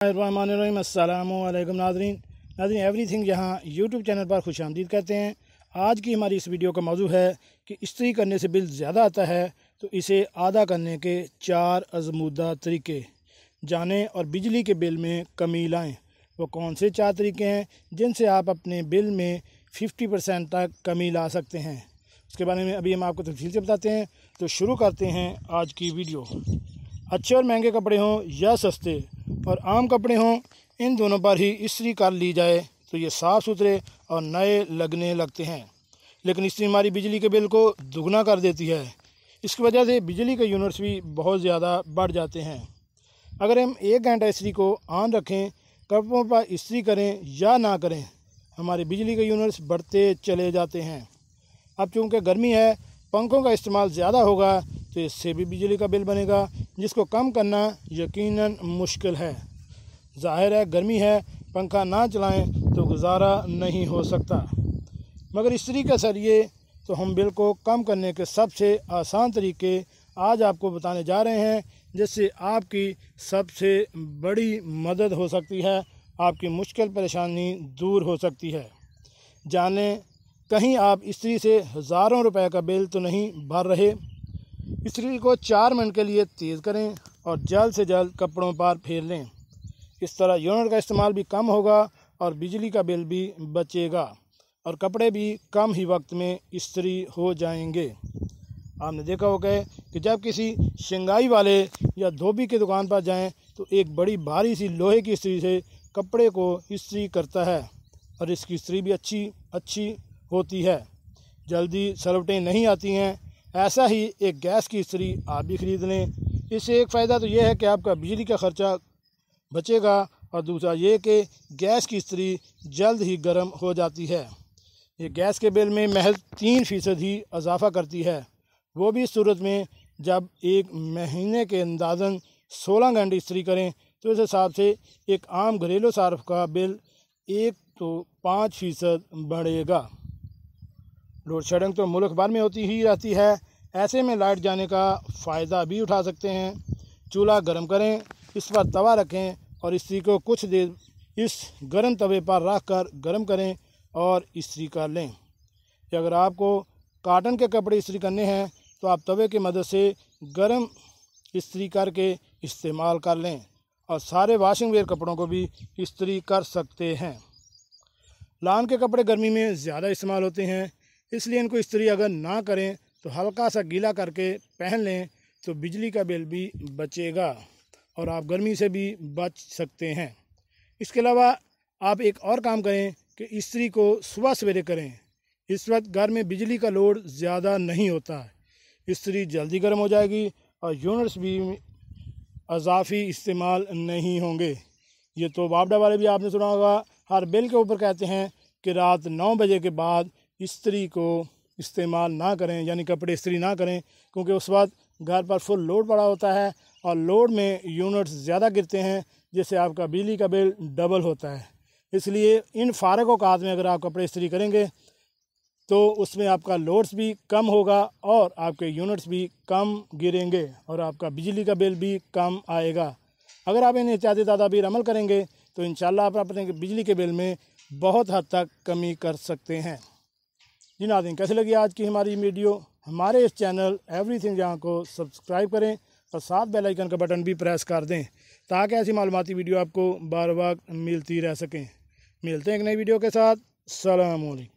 अस्सलामुअलैकुम नाज़रीन एवरीथिंग यहाँ यूट्यूब चैनल पर खुश आमदीद कहते हैं। आज की हमारी इस वीडियो का मौजू है कि इस्त्री करने से बिल ज़्यादा आता है तो इसे आधा करने के 4 आज़मूदा तरीके जानें और बिजली के बिल में कमी लाएँ। वो कौन से 4 तरीके हैं जिनसे आप अपने बिल में 50% तक कमी ला सकते हैं, उसके बारे में अभी हम आपको तफसील से बताते हैं। तो शुरू करते हैं आज की वीडियो। अच्छे और महंगे कपड़े हों या सस्ते और आम कपड़े हों, इन दोनों पर ही इस्त्री कर ली जाए तो ये साफ़ सुथरे और नए लगने लगते हैं। लेकिन इस्त्री हमारी बिजली के बिल को दुगना कर देती है। इसकी वजह से बिजली के यूनिट्स भी बहुत ज़्यादा बढ़ जाते हैं। अगर हम 1 घंटा इस्त्री को ऑन रखें, कपड़ों पर इस्त्री करें या ना करें, हमारे बिजली के यूनिट्स बढ़ते चले जाते हैं। अब चूँकि गर्मी है, पंखों का इस्तेमाल ज़्यादा होगा तो इससे भी बिजली का बिल बनेगा, जिसको कम करना यकीनन मुश्किल है। ज़ाहिर है गर्मी है, पंखा ना चलाएं तो गुजारा नहीं हो सकता। मगर इस्त्री के ज़रिए तो हम बिल को कम करने के सबसे आसान तरीके आज आपको बताने जा रहे हैं, जिससे आपकी सबसे बड़ी मदद हो सकती है, आपकी मुश्किल परेशानी दूर हो सकती है। जानें, कहीं आप इस्त्री से हज़ारों रुपए का बिल तो नहीं भर रहे। इस्त्री को 4 मिनट के लिए तेज़ करें और जल्द से जल्द कपड़ों पर फेर लें। इस तरह यूनिट का इस्तेमाल भी कम होगा और बिजली का बिल भी बचेगा और कपड़े भी कम ही वक्त में इस्त्री हो जाएंगे। आपने देखा होगा कि जब किसी शंघाई वाले या धोबी की दुकान पर जाएं तो एक बड़ी भारी सी लोहे की इस्त्री से कपड़े को इस्त्री करता है और इसकी इस्त्री भी अच्छी होती है, जल्दी सलवटें नहीं आती हैं। ऐसा ही एक गैस की इस्त्री आप भी ख़रीद लें। इससे एक फ़ायदा तो ये है कि आपका बिजली का ख़र्चा बचेगा और दूसरा ये कि गैस की इस्त्री जल्द ही गर्म हो जाती है। ये गैस के बिल में महज 3% ही इजाफ़ा करती है, वो भी इस सूरत में जब एक महीने के अंदाज़न 16 घंटे इस्त्री करें तो इस हिसाब से एक आम घरेलू सार्फ का बिल 5% बढ़ेगा। लोड शेडिंग तो मुल्क भर में होती ही रहती है, ऐसे में लाइट जाने का फ़ायदा भी उठा सकते हैं। चूल्हा गर्म करें, इस पर तवा रखें और इस्त्री को कुछ देर इस गर्म तवे पर रख कर गर्म करें और इस्त्री कर लें। अगर आपको कॉटन के कपड़े इस्त्री करने हैं तो आप तवे की मदद से गर्म इस्त्री करके इस्तेमाल कर लें और सारे वॉशिंग वेयर कपड़ों को भी इस्त्री कर सकते हैं। लॉन के कपड़े गर्मी में ज़्यादा इस्तेमाल होते हैं, इसलिए इनको इस्त्री अगर ना करें तो हल्का सा गीला करके पहन लें तो बिजली का बिल भी बचेगा और आप गर्मी से भी बच सकते हैं। इसके अलावा आप एक और काम करें कि इस्त्री को सुबह सवेरे करें। इस वक्त घर में बिजली का लोड ज़्यादा नहीं होता, इस्त्री जल्दी गर्म हो जाएगी और यूनिट्स भी अजाफी इस्तेमाल नहीं होंगे। ये तो बाबडा वाले भी आपने सुना होगा, हर बिल के ऊपर कहते हैं कि रात 9 बजे के बाद इस्त्री को इस्तेमाल ना करें, यानी कपड़े इस्त्री ना करें, क्योंकि उस वक्त घर पर फुल लोड पड़ा होता है और लोड में यूनिट्स ज़्यादा गिरते हैं, जिससे आपका बिजली का बिल डबल होता है। इसलिए इन फारग औकात में अगर आप कपड़े इस्त्री करेंगे तो उसमें आपका लोड्स भी कम होगा और आपके यूनिट्स भी कम गिरेंगे और आपका बिजली का बिल भी कम आएगा। अगर आप इन एहतियाती तदाबीर अमल करेंगे तो इंशाल्लाह आप अपने बिजली के बिल में बहुत हद तक कमी कर सकते हैं। जी नाज़रीन, कैसे लगी आज की हमारी वीडियो? हमारे इस चैनल एवरीथिंग यहाँ को सब्सक्राइब करें और साथ बेल आइकन का बटन भी प्रेस कर दें ताकि ऐसी मालूमाती वीडियो आपको बार बार मिलती रह सकें। मिलते हैं एक नई वीडियो के साथ। अस्सलाम वालेकुम।